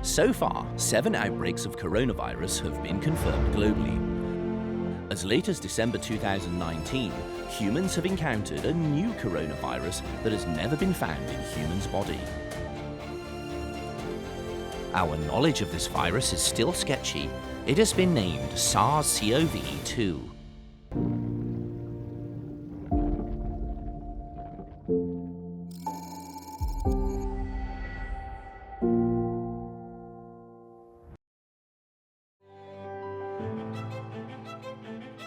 So far, 7 outbreaks of coronavirus have been confirmed globally. As late as December 2019, humans have encountered a new coronavirus that has never been found in humans' body. Our knowledge of this virus is still sketchy. It has been named SARS-CoV-2.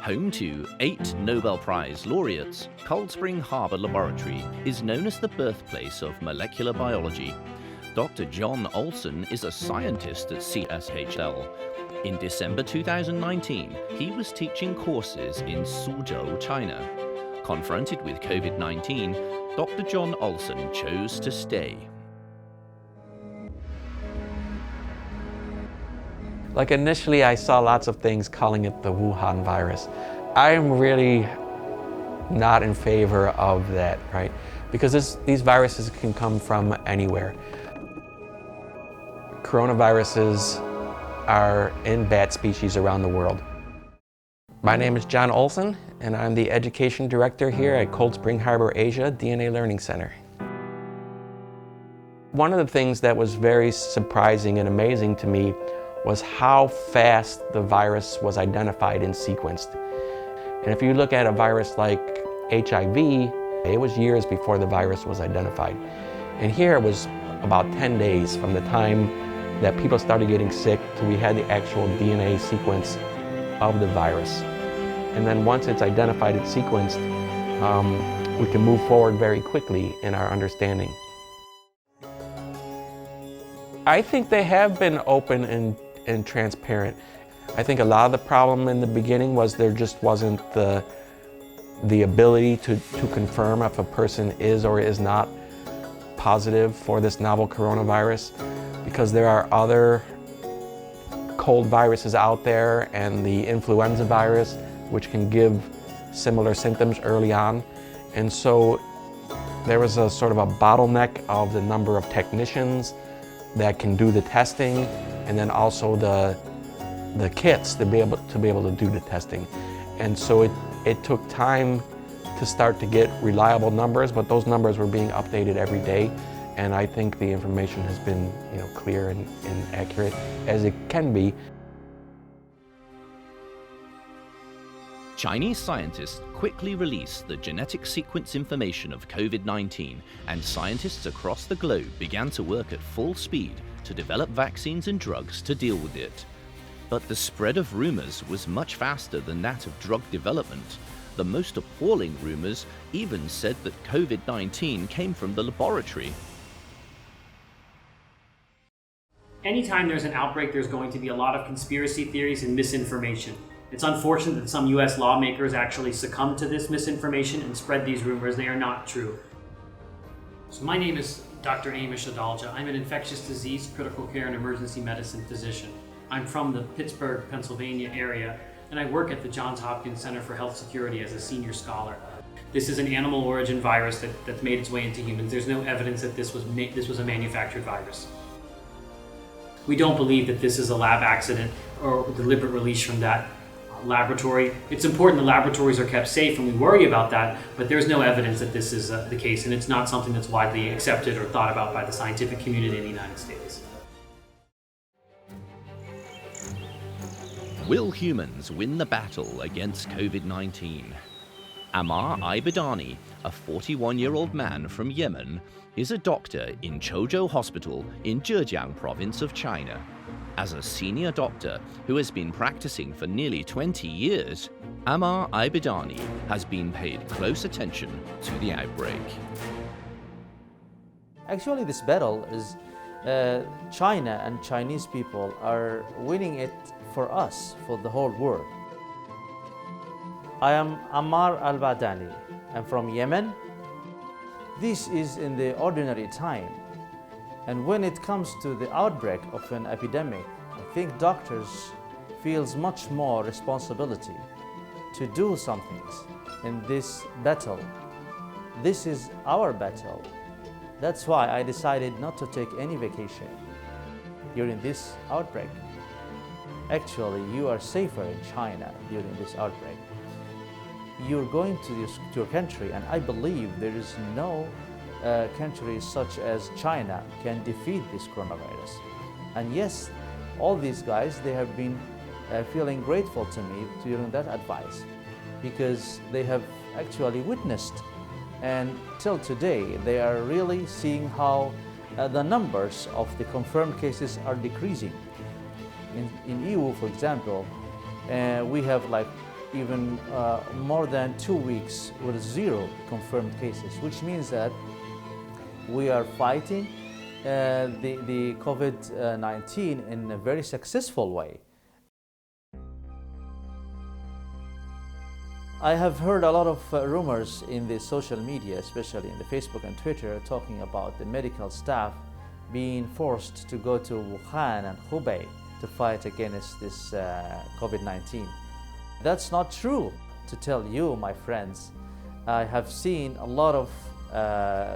Home to 8 Nobel Prize laureates, Cold Spring Harbor Laboratory is known as the birthplace of molecular biology. Dr. John Olson is a scientist at CSHL. In December 2019, he was teaching courses in Suzhou, China. Confronted with COVID-19, Dr. John Olson chose to stay. Like initially I saw lots of things calling it the Wuhan virus. I'm really not in favor of that, right? Because these viruses can come from anywhere. Coronaviruses are in bat species around the world. My name is John Olson, and I'm the Education Director here at Cold Spring Harbor Asia DNA Learning Center. One of the things that was very surprising and amazing to me was how fast the virus was identified and sequenced. And if you look at a virus like HIV, it was years before the virus was identified. And here it was about 10 days from the time that people started getting sick till we had the actual DNA sequence of the virus. And then once it's identified and sequenced, we can move forward very quickly in our understanding. I think they have been open and transparent. I think a lot of the problem in the beginning was there just wasn't the ability to confirm if a person is or is not positive for this novel coronavirus, because there are other cold viruses out there and the influenza virus, which can give similar symptoms early on. And so there was a sort of a bottleneck of the number of technicians that can do the testing, and then also the kits to be able to do the testing. And so it took time to start to get reliable numbers, but those numbers were being updated every day. And I think the information has been, clear and accurate as it can be. Chinese scientists quickly released the genetic sequence information of COVID-19, and scientists across the globe began to work at full speed to develop vaccines and drugs to deal with it. But the spread of rumors was much faster than that of drug development. The most appalling rumors even said that COVID-19 came from the laboratory. Anytime there's an outbreak, there's going to be a lot of conspiracy theories and misinformation. It's unfortunate that some US lawmakers actually succumb to this misinformation and spread these rumors. They are not true. So my name is Dr. Amish Adalja. I'm an infectious disease, critical care, and emergency medicine physician. I'm from the Pittsburgh, Pennsylvania area, and I work at the Johns Hopkins Center for Health Security as a senior scholar. This is an animal origin virus that's made its way into humans. There's no evidence that this was a manufactured virus. We don't believe that this is a lab accident or deliberate release from that laboratory. It's important the laboratories are kept safe, and we worry about that, but there's no evidence that this is the case, and it's not something that's widely accepted or thought about by the scientific community in the United States. Will humans win the battle against COVID-19? Ammar Ibadani, a 41-year-old man from Yemen, is a doctor in Chuzhou Hospital in Zhejiang province of China. As a senior doctor who has been practicing for nearly 20 years, Ammar Ibadani has been paid close attention to the outbreak. Actually, this battle is China and Chinese people are winning it for us, for the whole world. I am Ammar al-Badani. I'm from Yemen. This is in the ordinary time. And when it comes to the outbreak of an epidemic, I think doctors feels much more responsibility to do some things in this battle. This is our battle. That's why I decided not to take any vacation. during this outbreak. Actually, you are safer in China during this outbreak. You're going to your country, and I believe there is no country such as China can defeat this coronavirus. And yes, all these guys, they have been feeling grateful to me during that advice, because they have actually witnessed, and till today they are really seeing how the numbers of the confirmed cases are decreasing. In EU, for example, we have like even more than 2 weeks with 0 confirmed cases, which means that we are fighting the COVID-19 in a very successful way. I have heard a lot of rumors in the social media, especially in the Facebook and Twitter, talking about the medical staff being forced to go to Wuhan and Hubei to fight against this COVID-19. That's not true, to tell you, my friends. I have seen a lot of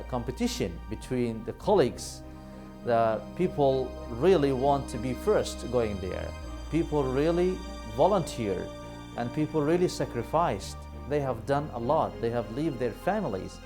competition between the colleagues. The people really want to be first going there. People really volunteered, and people really sacrificed. They have done a lot. They have left their families